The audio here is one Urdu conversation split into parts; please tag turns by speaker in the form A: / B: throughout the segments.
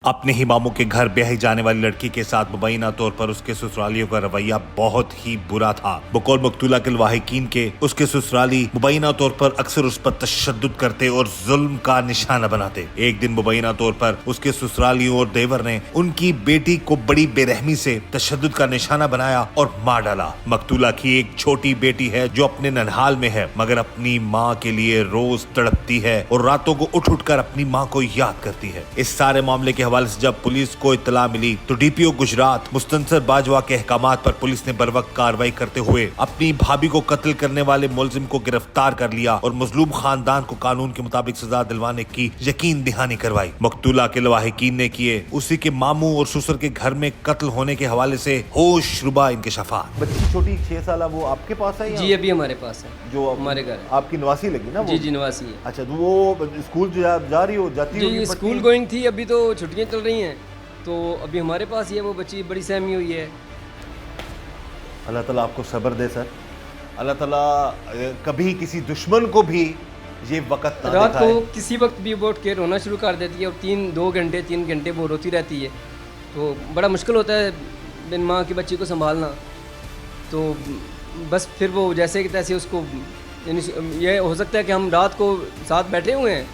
A: اپنے ہی ماموں کے گھر بیاہی جانے والی لڑکی کے ساتھ مبینہ طور پر اس کے سسرالیوں کا رویہ بہت ہی برا تھا۔ بقول مقتولہ کے الواحقین کے اس کے سسرالی مبینہ طور پر اکثر اس پر تشدد کرتے اور ظلم کا نشانہ بناتے۔ ایک دن مبینہ طور پر اس کے سسرالیوں اور دیور نے ان کی بیٹی کو بڑی بے رحمی سے تشدد کا نشانہ بنایا اور مار ڈالا۔ مقتولہ کی ایک چھوٹی بیٹی ہے جو اپنے ننہال میں ہے، مگر اپنی ماں کے لیے روز تڑپتی ہے اور راتوں کو اٹھ کر اپنی ماں کو یاد کرتی ہے۔ اس سارے معاملے کے حوالے سے جب پولیس کو اطلاع ملی تو ڈی پی او گجرات مستنصر باجوہ کے احکامات پر پولیس نے بروقت کارروائی کرتے ہوئے اپنی بھابھی کو قتل کرنے والے ملزم کو گرفتار کر لیا اور مظلوم خاندان کو قانون کے مطابق سزا دلوانے کی یقین دہانی کروائی۔ مقتولہ کے لواحقین نے کیے اسی کے ماموں اور سسر کے گھر میں قتل ہونے کے حوالے سے ہوش ربا انکشافات۔
B: بچی چھوٹی 6 سالہ وہ آپ کے پاس ہے؟
C: جی ابھی ہمارے پاس ہے،
B: جو
C: ہمارے گھر ہے۔
B: آپ کی نواسی لگی نا وہ؟
C: جی نواسی ہے۔
B: اچھا تو وہ اسکول جا رہی ہو جاتی
C: جی اسکول گوئنگ تھی، ابھی تو چھٹیاں چل رہی ہیں تو ابھی ہمارے پاس ہی ہے وہ بچی، بڑی سہمی ہوئی ہے۔
B: اللہ تعالیٰ آپ کو صبر دے سر، اللہ تعالیٰ کبھی کسی دشمن کو بھی یہ وقت نہ
C: رات
B: دکھائے۔
C: کو کسی وقت بھی بہت کیئر ہونا شروع کر دیتی ہے اور 3 گھنٹے وہ روتی رہتی ہے، تو بڑا مشکل ہوتا ہے بن ماں کی بچی کو سنبھالنا۔ تو بس پھر وہ جیسے کہ تیسے اس کو، یعنی یہ ہو سکتا ہے کہ ہم رات کو ساتھ بیٹھے ہوئے ہیں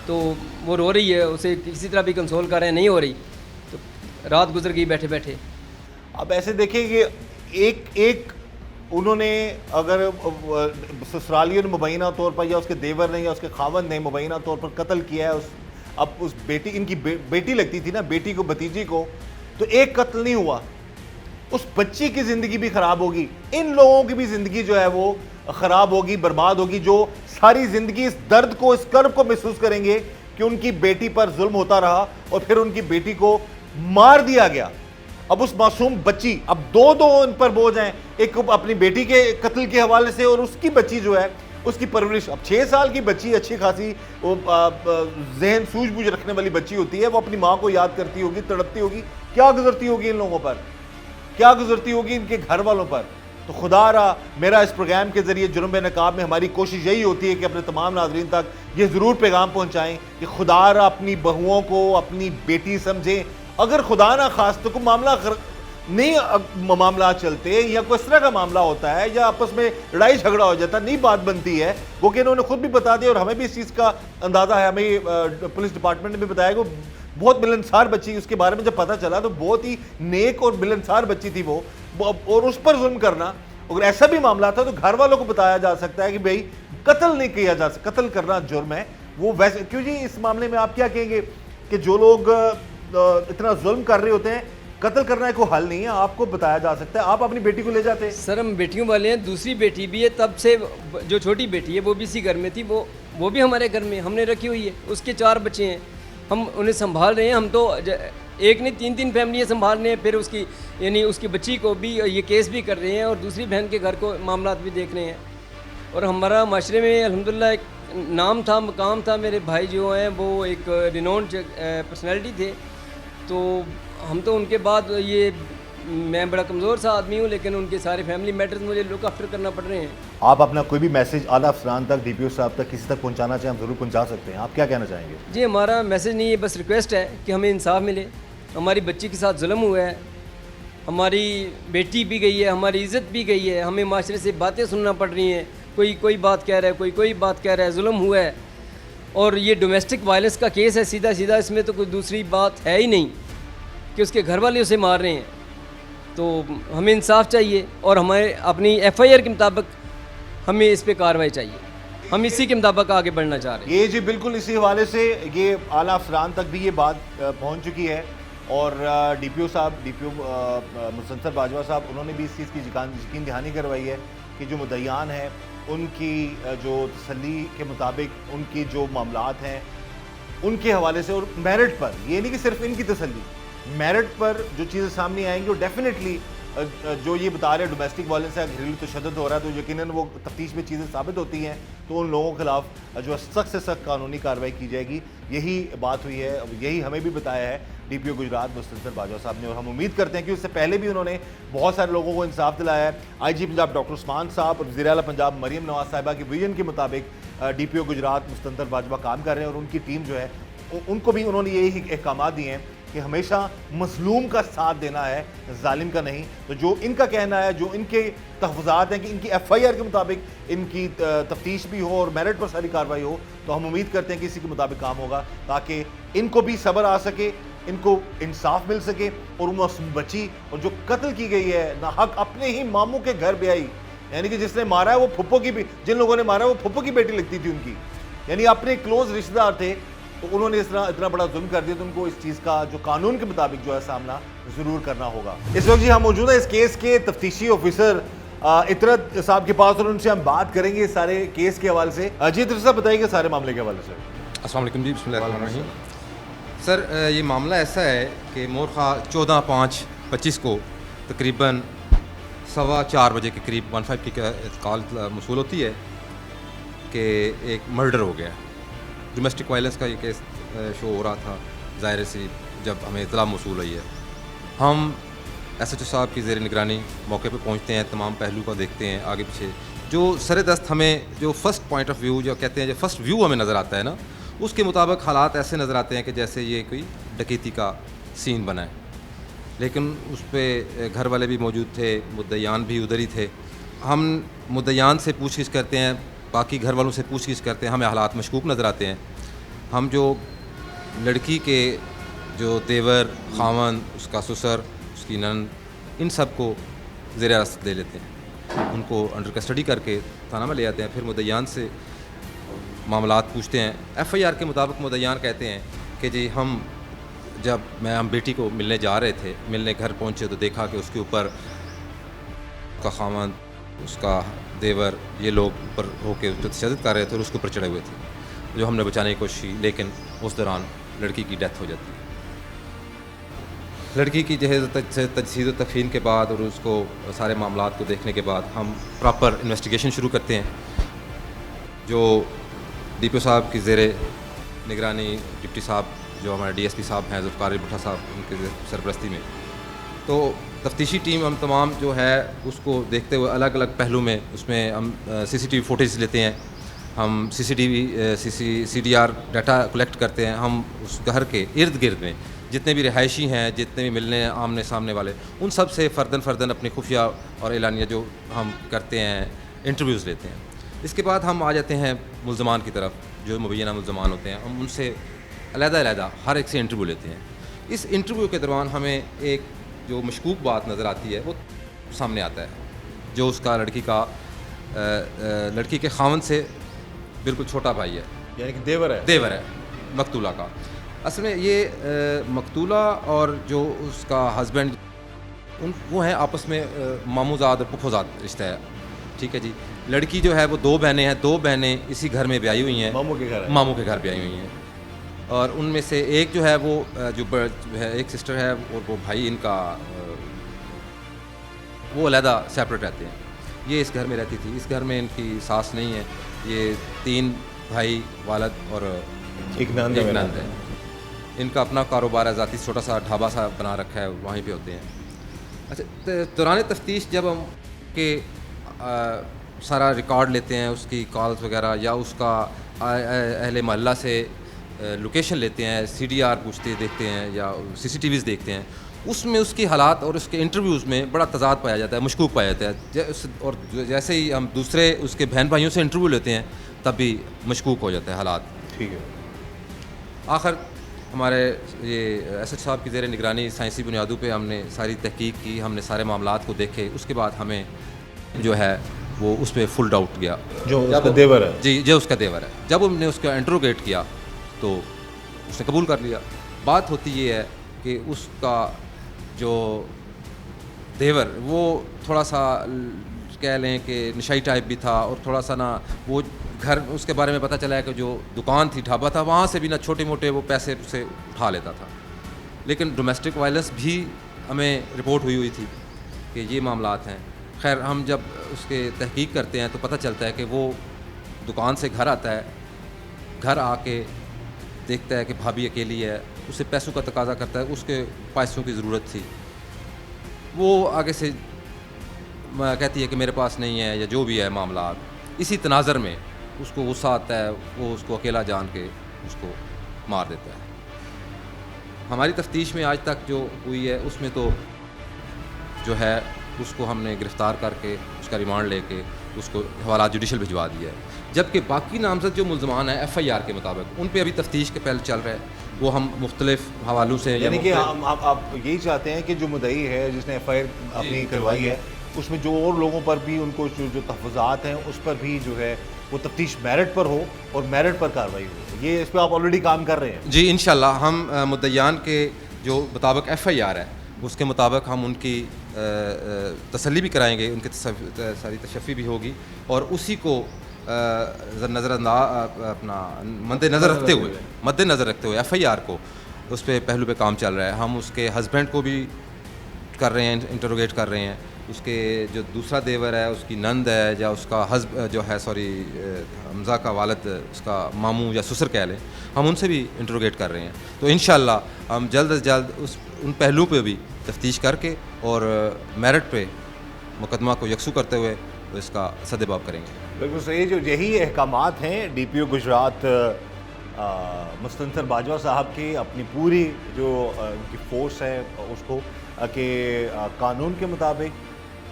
C: تو وہ رو رہی ہے، اسے کسی طرح بھی کنسول کر رہے ہیں، نہیں ہو رہی، تو رات گزر گئی بیٹھے بیٹھے۔
B: اب ایسے دیکھیں کہ ایک انہوں نے اگر سسرالیوں نے مبینہ طور پر یا اس کے دیور نے یا اس کے خاوند نے مبینہ طور پر قتل کیا ہے اب اس بیٹی، ان کی بیٹی لگتی تھی نا، بیٹی کو بھتیجی کو، تو ایک قتل نہیں ہوا، اس بچی کی زندگی بھی خراب ہوگی، ان لوگوں کی بھی زندگی جو ہے وہ خراب ہوگی، برباد ہوگی، جو ساری زندگی اس درد کو، اس کرب کو محسوس کریں گے کہ ان کی بیٹی پر ظلم ہوتا رہا اور پھر ان کی بیٹی کو مار دیا گیا۔ اب اس معصوم بچی، اب دو ان پر بوجھ ہیں، ایک اپنی بیٹی کے قتل کے حوالے سے اور اس کی بچی جو ہے اس کی پرورش۔ اب 6 سال کی بچی اچھی خاصی ذہن سوجھ بوجھ رکھنے والی بچی ہوتی ہے، وہ اپنی ماں کو یاد کرتی ہوگی، تڑپتی ہوگی، کیا گزرتی ہوگی ان لوگوں پر، کیا گزرتی ہوگی ان کے گھر والوں پر۔ تو خدا را میرا اس پروگرام کے ذریعے جرم بے نقاب میں ہماری کوشش یہی ہوتی ہے کہ اپنے تمام ناظرین تک یہ ضرور پیغام پہنچائیں کہ خدا را اپنی بہوؤں کو اپنی بیٹی سمجھیں۔ اگر خدا نہ خواست کو معاملہ نہیں، معاملات چلتے یا کوئی اس طرح کا معاملہ ہوتا ہے یا آپس میں لڑائی جھگڑا ہو جاتا، نہیں بات بنتی ہے، وہ کہ انہوں نے خود بھی بتا دیا اور ہمیں بھی اس چیز کا اندازہ ہے، ہمیں پولیس ڈپارٹمنٹ نے بھی بتایا کہ بہت ملنسار بچی، اس کے بارے میں جب پتہ چلا تو بہت ہی نیک اور ملنسار بچی تھی وہ، اور اس پر ظلم کرنا، اگر ایسا بھی معاملہ تھا تو گھر والوں کو بتایا جا سکتا ہے کہ بھئی قتل نہیں کیا جا سکتا، قتل کرنا جرم ہے۔ وہ ویسے کیوں جی اس معاملے میں آپ کیا کہیں گے کہ جو لوگ اتنا ظلم کر رہے ہوتے ہیں، قتل کرنا کوئی حل نہیں ہے، آپ کو بتایا جا سکتا ہے، آپ اپنی بیٹی کو لے جاتے ہیں؟
C: سر ہم بیٹیوں والے ہیں، دوسری بیٹی بھی ہے، تب سے جو چھوٹی بیٹی ہے وہ بھی اسی گھر میں تھی، وہ بھی ہمارے گھر میں ہم نے رکھی ہوئی ہے، اس کے 4 بچے ہیں، ہم انہیں سنبھال رہے ہیں۔ ہم تو ایک نہیں 3 فیملیاں سنبھال رہے ہیں، پھر اس کی یعنی اس کی بچی کو بھی یہ کیس بھی کر رہے ہیں اور دوسری بہن کے گھر کو معاملات بھی دیکھ رہے ہیں، اور ہمارا معاشرے میں الحمدللہ ایک نام تھا، مقام تھا۔ میرے بھائی جو ہیں وہ ایک رینونڈ پرسنالٹی تھے، تو ہم تو ان کے بعد یہ میں بڑا کمزور سا آدمی ہوں، لیکن ان کے سارے فیملی میٹرز مجھے لک آفٹر کرنا پڑ رہے ہیں۔
B: آپ اپنا کوئی بھی میسیج اعلیٰ افسران تک، ڈی پی او صاحب تک، کسی تک پہنچانا چاہیں ہم ضرور پہنچا سکتے ہیں، آپ کیا کہنا چاہیں گے؟
C: جی ہمارا میسج نہیں ہے، بس ریکویسٹ ہے کہ ہمیں انصاف ملے، ہماری بچی کے ساتھ ظلم ہوا ہے، ہماری بیٹی بھی گئی ہے، ہماری عزت بھی گئی ہے، ہمیں معاشرے سے باتیں سننا پڑ رہی ہیں، کوئی بات کہہ رہا ہے، کوئی بات کہہ رہا ہے، ظلم ہوا ہے، اور یہ ڈومیسٹک وائلنس کا کیس ہے سیدھا، اس میں تو کوئی دوسری بات ہے ہی نہیں کہ اس کے گھر والے اسے مار رہے ہیں۔ تو ہمیں انصاف چاہیے اور ہمیں اپنی ایف آئی آر کے مطابق ہمیں اس پہ کارروائی چاہیے، ہم اسی کے مطابق آگے بڑھنا چاہ رہے ہیں۔
B: یہ جی بالکل اسی حوالے سے یہ اعلیٰ افسران تک بھی یہ بات پہنچ چکی ہے، اور ڈی پی او مستنصر باجوہ صاحب انہوں نے بھی اس چیز کی یقین دہانی کروائی ہے کہ جو مدعیان ہیں ان کی جو تسلی کے مطابق ان کی جو معاملات ہیں ان کے حوالے سے، اور میرٹ پر، یہ نہیں کہ صرف ان کی تسلی، میرٹ پر جو چیزیں سامنے آئیں گی، وہ ڈیفینیٹلی جو یہ بتا رہے ڈومیسٹک وائلنس ہے، گھریلو تشدد ہو رہا ہے، تو یقیناً وہ تفتیش میں چیزیں ثابت ہوتی ہیں تو ان لوگوں کے خلاف جو سخت سے سخت قانونی کارروائی کی جائے گی۔ یہی بات ہوئی ہے، یہی ہمیں بھی بتایا ہے ڈی پی او گجرات مستنصر باجوہ صاحب نے، اور ہم امید کرتے ہیں کہ اس سے پہلے بھی انہوں نے بہت سارے لوگوں کو انصاف دلایا ہے۔ آئی جی پنجاب ڈاکٹر عثمان صاحب اور وزیر اعلیٰ پنجاب مریم نواز صاحبہ کی ویژن کے مطابق ڈی پی او گجرات مستنصر باجوہ کام کر رہے ہیں، اور ان کی ٹیم جو ہے ان کو بھی انہوں نے یہی احکامات دیے ہیں کہ ہمیشہ مظلوم کا ساتھ دینا ہے, ظالم کا نہیں. تو جو ان کا کہنا ہے, جو ان کے تحفظات ہیں کہ ان کی ایف آئی آر کے مطابق ان کی تفتیش بھی ہو اور میرٹ پر ساری کارروائی ہو, تو ہم امید کرتے ہیں کہ اسی کے مطابق کام ہوگا تاکہ ان کو بھی صبر آ سکے, ان کو انصاف مل سکے, اور وہ معصوم بچی اور جو قتل کی گئی ہے ناحق اپنے ہی ماموں کے گھر بیائی, یعنی کہ جس نے مارا ہے وہ پھپھو کی, جن لوگوں نے مارا ہے وہ پھپھو کی بیٹی لگتی تھی ان کی, یعنی اپنے کلوز رشتہ دار تھے, تو انہوں نے اتنا بڑا ظلم کر دیا, تو ان کو اس چیز کا جو قانون کے مطابق جو ہے سامنا ضرور کرنا ہوگا. اس وقت جی ہم موجود ہیں اس کیس کے تفتیشی آفیسر اطرت صاحب کے پاس, اور ان سے ہم بات کریں گے سارے کیس کے حوالے سے. جی اطرت صاحب بتائیے گا سارے معاملے کے حوالے سے.
D: السلام علیکم جی, بسم اللہ الرحمن الرحیم. سر یہ معاملہ ایسا ہے کہ مورخہ 14/5/25 کو تقریباً 4:15 بجے کے قریب 15 کی کال موصول ہوتی ہے کہ ایک مرڈر ہو گیا. ڈومیسٹک وائلنس کا یہ کیس شو ہو رہا تھا. ظاہر سی جب ہمیں اطلاع موصول ہوئی ہے, ہم ایس ایچ او صاحب کی زیر نگرانی موقع پہ پہنچتے ہیں, تمام پہلو کا دیکھتے ہیں آگے پیچھے. جو سر دست ہمیں جو فرسٹ پوائنٹ آف ویو جو کہتے ہیں, جو فرسٹ ویو ہمیں نظر آتا ہے نا, اس کے مطابق حالات ایسے نظر آتے ہیں کہ جیسے یہ کوئی ڈکیتی کا سین بنا ہے. لیکن اس پہ گھر والے بھی موجود تھے, مدعیان بھی ادھر ہی تھے. ہم مدعیان سے پوچھ گچھ کرتے ہیں, باقی گھر والوں سے پوچھ گچھ کرتے ہیں, ہمیں حالات مشکوک نظر آتے ہیں. ہم جو لڑکی کے جو دیور, خاوند, اس کا سسر, اس کی نند, ان سب کو زیر حراست لے لیتے ہیں, ان کو انڈر کسٹڈی کر کے تھانہ میں لے آتے ہیں. پھر مدعیان سے معاملات پوچھتے ہیں. ایف آئی آر کے مطابق مدعیان کہتے ہیں کہ جی ہم بیٹی کو ملنے جا رہے تھے, ملنے گھر پہنچے تو دیکھا کہ اس کے اوپر اس کا خاوند, اس کا دیور, یہ لوگ اوپر ہو کے اس پہ تشدد کر رہے تھے اور اس کے اوپر چڑھے ہوئے تھے, جو ہم نے بچانے کی کوشش کی, لیکن اس دوران لڑکی کی ڈیتھ ہو جاتی ہے. لڑکی کی جہیز تجسید و تکفین کے بعد اور اس کو سارے معاملات کو دیکھنے کے بعد ہم پراپر انویسٹیگیشن شروع کرتے ہیں, جو ڈی پی او صاحب کی زیر نگرانی ڈپٹی صاحب جو ہمارے ڈی ایس پی صاحب ہیں ذوالفقار بھٹا صاحب, ان کے سرپرستی میں. تو تفتیشی ٹیم ہم تمام جو ہے اس کو دیکھتے ہوئے الگ الگ پہلو میں, اس میں ہم سی سی ٹی وی فوٹیج لیتے ہیں, ہم C D R data collect کرتے ہیں. ہم اس گھر کے ارد گرد میں جتنے بھی رہائشی ہیں, جتنے بھی ملنے آمنے سامنے والے, ان سب سے فرداً اپنی خفیہ اور اعلانیہ جو ہم کرتے ہیں, انٹرویوز لیتے ہیں. اس کے بعد ہم آ جاتے ہیں ملزمان کی طرف, جو مبینہ ملزمان ہوتے ہیں. ہم ان سے علیحدہ ہر ایک سے انٹرویو لیتے ہیں. اس انٹرویو کے دوران ہمیں ایک جو مشکوک بات نظر آتی ہے وہ سامنے آتا ہے, جو اس کا لڑکی کے خاوند سے بالکل چھوٹا بھائی ہے,
B: یعنی کہ دیور ہے
D: مقتولہ کا. اصل میں یہ مقتولہ اور جو اس کا ہسبینڈ وہ ہیں آپس میں ماموزاد اور پھپھوزاد رشتہ ہے. ٹھیک ہے جی. لڑکی جو ہے وہ 2 بہنیں ہیں, 2 بہنیں اسی گھر میں بیائی ہوئی ہیں, ماموں کے گھر بیائی ہوئی ہیں. اور ان میں سے ایک جو ہے وہ جو ہے ایک سسٹر ہے, اور وہ بھائی ان کا وہ علیحدہ سیپریٹ رہتے ہیں. یہ اس گھر میں رہتی تھی. اس گھر میں ان کی ساس نہیں ہے. یہ 3 بھائی, والد اور ایک نند ہے. ان کا اپنا کاروبار ہے ذاتی, چھوٹا سا ڈھابا سا بنا رکھا ہے, وہیں پہ ہوتے ہیں. اچھا, دوران تفتیش جب ہم کہ سارا ریکارڈ لیتے ہیں, اس کی کالز وغیرہ, یا اس کا اہل محلہ سے لوکیشن لیتے ہیں, سی ڈی آر پوچھتے دیکھتے ہیں, یا سی سی ٹی ویز دیکھتے ہیں, اس میں اس کی حالات اور اس کے انٹرویوز میں بڑا تضاد پایا جاتا ہے, مشکوک پایا جاتا ہے. اور جیسے ہی ہم دوسرے اس کے بہن بھائیوں سے انٹرویو لیتے ہیں تب بھی مشکوک ہو جاتا ہے حالات.
B: ٹھیک ہے.
D: آخر ہمارے یہ ایس ایچ صاحب کی زیر نگرانی سائنسی بنیادوں پہ ہم نے ساری تحقیق کی, ہم نے سارے معاملات کو دیکھے. اس کے بعد ہمیں جو ہے وہ اس پہ فل ڈاؤٹ گیا,
B: جو اس کا دیور ہے.
D: جی, جو اس کا دیور ہے. جب ہم نے اس کا انٹروگیٹ کیا تو اس نے قبول کر لیا. بات ہوتی یہ ہے کہ اس کا جو دیور وہ تھوڑا سا کہہ لیں کہ نشائی ٹائپ بھی تھا, اور تھوڑا سا نا وہ گھر اس کے بارے میں پتہ چلا ہے کہ جو دکان تھی, ڈھابا تھا, وہاں سے بھی نا چھوٹے موٹے وہ پیسے سے اٹھا لیتا تھا. لیکن ڈومیسٹک وائلنس بھی ہمیں رپورٹ ہوئی تھی کہ یہ معاملات ہیں. خیر, ہم جب اس کے تحقیق کرتے ہیں تو پتہ چلتا ہے کہ وہ دکان سے گھر آتا ہے, گھر آ کے دیکھتا ہے کہ بھابھی اکیلی ہے, اسے پیسوں کا تقاضا کرتا ہے, اس کے پیسوں کی ضرورت تھی. وہ آگے سے کہتی ہے کہ میرے پاس نہیں ہے, یا جو بھی ہے معاملات. اسی تناظر میں اس کو غصہ آتا ہے, وہ اس کو اکیلا جان کے اس کو مار دیتا ہے. ہماری تفتیش میں آج تک جو ہوئی ہے اس میں تو جو ہے اس کو ہم نے گرفتار کر کے اس کا ریمانڈ لے کے اس کو حوالات جوڈیشل بھجوا دیا ہے، جبکہ باقی نامزد جو ملزمان ہیں ایف آئی آر کے مطابق ان پہ ابھی تفتیش کے پہلے چل رہا ہے، وہ ہم مختلف حوالوں سے
B: یعنی کہ آپ یہی چاہتے ہیں کہ جو مدعی ہے جس نے ایف آئی آر اپنی کروائی ہے اس میں جو اور لوگوں پر بھی ان کو جو تحفظات ہیں اس پر بھی جو ہے وہ تفتیش میرٹ پر ہو اور میرٹ پر کارروائی ہو، یہ اس پہ آپ آلریڈی کام کر رہے ہیں؟
D: جی انشاءاللہ ہم مدعیان کے جو مطابق ایف آئی آر ہے اس کے مطابق ہم ان کی تسلی بھی کرائیں گے، ان کی ساری تشفی بھی ہوگی، اور اسی کو نظر اپنا مد نظر رکھتے ہوئے ایف آئی آر کو اس پہ پہلو پہ کام چل رہا ہے۔ ہم اس کے ہسبینڈ کو بھی کر رہے ہیں، انٹروگیٹ کر رہے ہیں، اس کے جو دوسرا دیور ہے اس کی نند ہے یا اس کا جو ہے حمزہ کا والد اس کا ماموں یا سسر کہہ لیں، ہم ان سے بھی انٹروگیٹ کر رہے ہیں۔ تو انشاءاللہ ہم جلد از جلد ان پہلوؤں پہ بھی تفتیش کر کے اور میرٹ پہ مقدمہ کو یکسو کرتے ہوئے اس کا سدباب کریں گے۔
B: بالکل صحیح، جو یہی احکامات ہیں ڈی پی او گجرات مستنصر باجوہ صاحب کی، اپنی پوری جو ان کی فورس ہے اس کو کہ قانون کے مطابق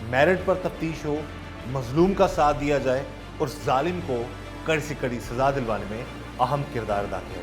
B: میرٹ پر تفتیش ہو، مظلوم کا ساتھ دیا جائے اور ظالم کو کڑی سے کڑی سزا دلوانے میں اہم کردار ادا کیا۔